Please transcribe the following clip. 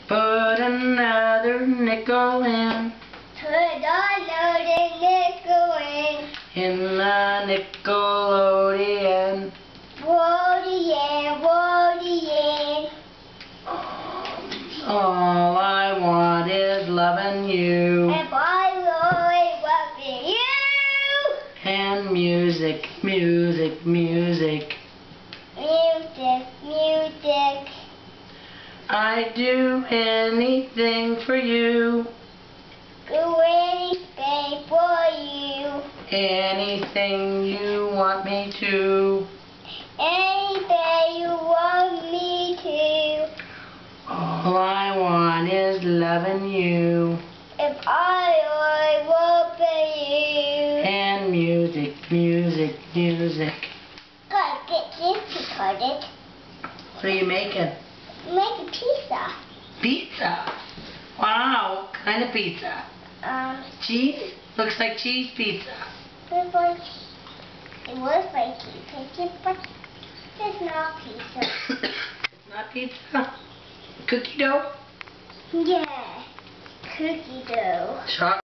Put another nickel in. Put another nickel In the Nickelodeon. Woody. All I want is loving you. And I really loving you. And music. Music. I'd do anything for you. Do anything for you. Anything you want me to. Anything you want me to. All I want is loving you. If I really loving you. And music. Gotta get this recorded. What are you making? Make a pizza. Pizza. Wow, what kind of pizza? Cheese? Looks like cheese pizza. It was like pizza, but it's not pizza. It's not pizza? Cookie dough? Yeah, cookie dough. Chocolate.